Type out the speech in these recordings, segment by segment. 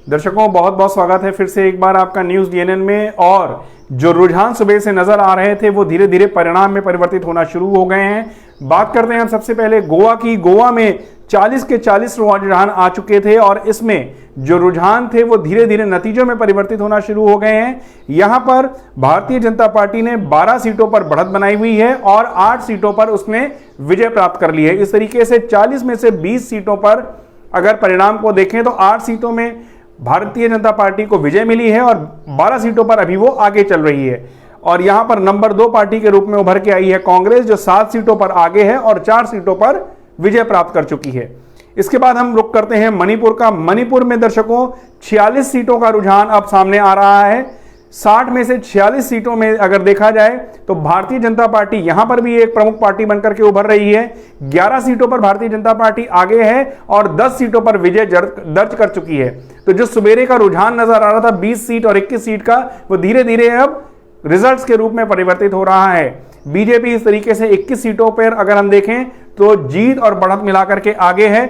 दर्शकों, बहुत बहुत स्वागत है फिर से एक बार आपका न्यूज डीएनएन में। और जो रुझान सुबह से नजर आ रहे थे वो धीरे धीरे परिणाम में परिवर्तित होना शुरू हो गए हैं। बात करते हैं हम सबसे पहले गोवा की। गोवा में 40 के 40 रुझान आ चुके थे और इसमें जो रुझान थे वो धीरे धीरे नतीजों में परिवर्तित होना शुरू हो गए हैं। यहां पर भारतीय जनता पार्टी ने 12 सीटों पर बढ़त बनाई हुई है और 8 सीटों पर उसने विजय प्राप्त कर ली है। इस तरीके से 40 में से 20 सीटों पर अगर परिणाम को देखें तो 8 सीटों में भारतीय जनता पार्टी को विजय मिली है और 12 सीटों पर अभी वो आगे चल रही है। और यहां पर नंबर 2 पार्टी के रूप में उभर के आई है कांग्रेस, जो 7 सीटों पर आगे है और 4 सीटों पर विजय प्राप्त कर चुकी है। इसके बाद हम रुख करते हैं मणिपुर का। मणिपुर में दर्शकों 46 सीटों का रुझान अब सामने आ रहा है। 60 में से 46 सीटों में अगर देखा जाए तो भारतीय जनता पार्टी यहां पर भी एक प्रमुख पार्टी बनकर के उभर रही है। 11 सीटों पर भारतीय जनता पार्टी आगे है और 10 सीटों पर विजय दर्ज कर चुकी है। तो जो सुबेरे का रुझान नजर आ रहा था 20 सीट और 21 सीट का, वो धीरे धीरे अब रिजल्ट्स के रूप में परिवर्तित हो रहा है। बीजेपी इस तरीके से 21 सीटों पर अगर हम देखें तो जीत और बढ़त मिलाकर के आगे है।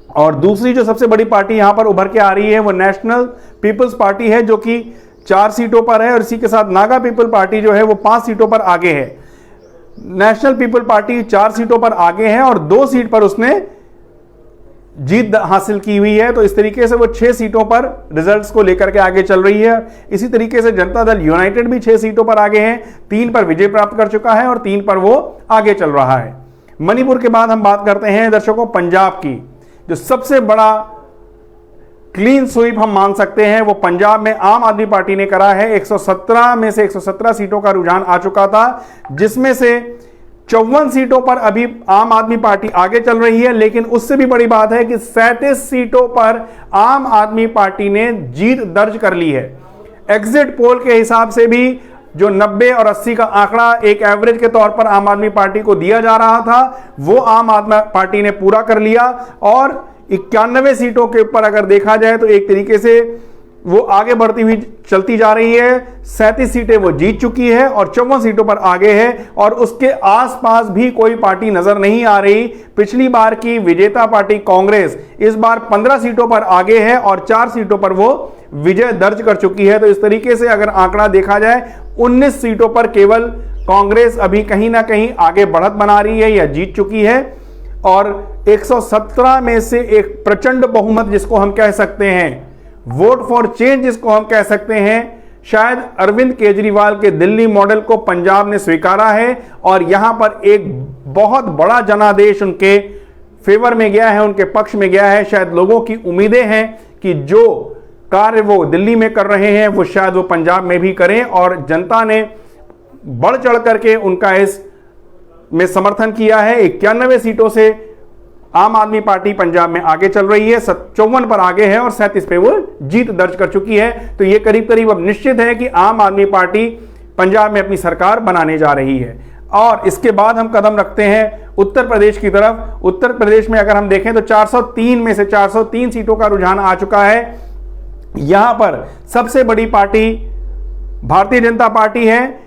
और दूसरी जो सबसे बड़ी पार्टी यहां पर उभर के आ रही है वो नेशनल पीपल्स पार्टी है, जो कि 4 सीटों पर है। और इसी के साथ नागा पीपल पार्टी जो है वो 5 सीटों पर आगे है। नेशनल पीपल पार्टी 4 सीटों पर आगे है और 2 सीट पर उसने जीत हासिल की हुई है। तो इस तरीके से वो 6 सीटों पर रिजल्ट्स को लेकर के आगे चल रही है। इसी तरीके से जनता दल यूनाइटेड भी 6 सीटों पर आगे है, 3 पर विजय प्राप्त कर चुका है और 3 पर वो आगे चल रहा है। मणिपुर के बाद हम बात करते हैं दर्शकों पंजाब की। जो सबसे बड़ा क्लीन स्वीप हम मान सकते हैं वो पंजाब में आम आदमी पार्टी ने करा है। 117 में से 117 सीटों का रुझान आ चुका था, जिसमें से 54 सीटों पर अभी आम आदमी पार्टी आगे चल रही है। लेकिन उससे भी बड़ी बात है कि 37 सीटों पर आम आदमी पार्टी ने जीत दर्ज कर ली है। एग्जिट पोल के हिसाब से भी जो 90 और 80 का आंकड़ा एक एवरेज के तौर पर आम आदमी पार्टी को दिया जा रहा था, वो आम आदमी पार्टी ने पूरा कर लिया। और 91 सीटों के ऊपर अगर देखा जाए तो एक तरीके से वो आगे बढ़ती हुई चलती जा रही है। 37 सीटें वो जीत चुकी है और 54 सीटों पर आगे है और उसके आसपास भी कोई पार्टी नजर नहीं आ रही। पिछली बार की विजेता पार्टी कांग्रेस इस बार 15 सीटों पर आगे है और 4 सीटों पर वो विजय दर्ज कर चुकी है। तो इस तरीके से अगर आंकड़ा देखा जाए 19 सीटों पर केवल कांग्रेस अभी कहीं ना कहीं आगे बढ़त बना रही है या जीत चुकी है। और 117 में से एक प्रचंड बहुमत जिसको हम कह सकते हैं, वोट फॉर चेंज जिसको हम कह सकते हैं, शायद अरविंद केजरीवाल के दिल्ली मॉडल को पंजाब ने स्वीकारा है और यहां पर एक बहुत बड़ा जनादेश उनके फेवर में गया है, उनके पक्ष में गया है। शायद लोगों की उम्मीदें हैं कि जो कार्य वो दिल्ली में कर रहे हैं वो शायद वो पंजाब में भी करें और जनता ने बढ़ चढ़ करके उनका इस में समर्थन किया है। 91 सीटों से आम आदमी पार्टी पंजाब में आगे चल रही है, 54 पर आगे है और 37 पे वो जीत दर्ज कर चुकी है। तो ये करीब करीब अब निश्चित है कि आम आदमी पार्टी पंजाब में अपनी सरकार बनाने जा रही है। और इसके बाद हम कदम रखते हैं उत्तर प्रदेश की तरफ। उत्तर प्रदेश में अगर हम देखें तो 403 में से 403 सीटों का रुझान आ चुका है। यहां पर सबसे बड़ी पार्टी भारतीय जनता पार्टी है।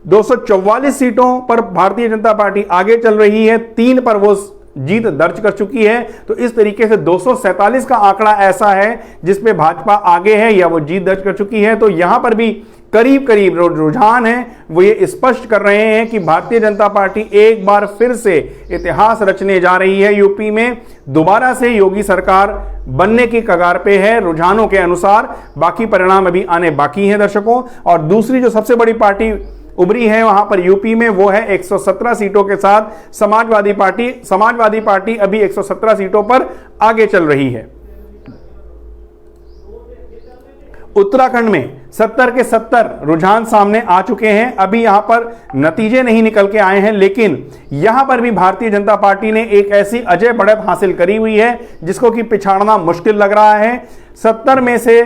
244 सीटों पर भारतीय जनता पार्टी आगे चल रही है, 3 पर वो जीत दर्ज कर चुकी है। तो इस तरीके से 247 का आंकड़ा ऐसा है जिसमें भाजपा आगे है या वो जीत दर्ज कर चुकी है। तो यहां पर भी करीब करीब रुझान है वो ये स्पष्ट कर रहे हैं कि भारतीय जनता पार्टी एक बार फिर से इतिहास रचने जा रही है। यूपी में दोबारा से योगी सरकार बनने की कगार पे है रुझानों के अनुसार। बाकी परिणाम अभी आने बाकी हैं दर्शकों। और दूसरी जो सबसे बड़ी पार्टी उभरी है वहां पर यूपी में वो है 117 सीटों के साथ समाजवादी पार्टी। समाजवादी पार्टी अभी 117 सीटों पर आगे चल रही है। उत्तराखंड में 70 के 70 रुझान सामने आ चुके हैं। अभी यहां पर नतीजे नहीं निकल के आए हैं, लेकिन यहां पर भी भारतीय जनता पार्टी ने एक ऐसी अजय बढ़त हासिल करी हुई है जिसको कि पिछाड़ना मुश्किल लग रहा है। 70 में से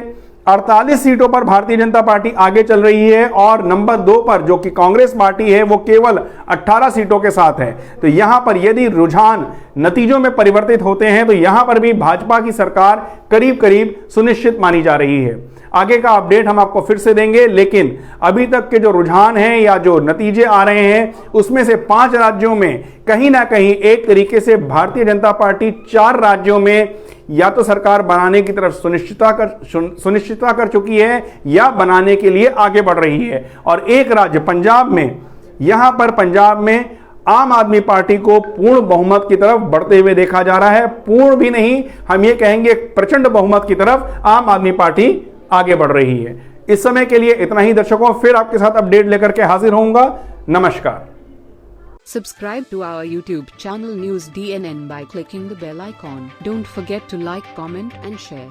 48 सीटों पर भारतीय जनता पार्टी आगे चल रही है और नंबर 2 पर जो कि कांग्रेस पार्टी है वो केवल 18 सीटों के साथ है। तो यहां पर यदि रुझान नतीजों में परिवर्तित होते हैं तो यहां पर भी भाजपा की सरकार करीब करीब सुनिश्चित मानी जा रही है। आगे का अपडेट हम आपको फिर से देंगे, लेकिन अभी तक के जो रुझान हैं या जो नतीजे आ रहे हैं उसमें से 5 राज्यों में कहीं ना कहीं एक तरीके से भारतीय जनता पार्टी 4 राज्यों में या तो सरकार बनाने की तरफ सुनिश्चितता कर चुकी है या बनाने के लिए आगे बढ़ रही है। और एक राज्य पंजाब में, यहां पर पंजाब में आम आदमी पार्टी को पूर्ण बहुमत की तरफ बढ़ते हुए देखा जा रहा है। पूर्ण भी नहीं, हम ये कहेंगे प्रचंड बहुमत की तरफ आम आदमी पार्टी आगे बढ़ रही है। इस समय के लिए इतना ही दर्शकों, फिर आपके साथ अपडेट लेकर के हाजिर होऊंगा। नमस्कार। Subscribe to our YouTube channel News DNN by clicking the bell icon. Don't forget to like, comment and share.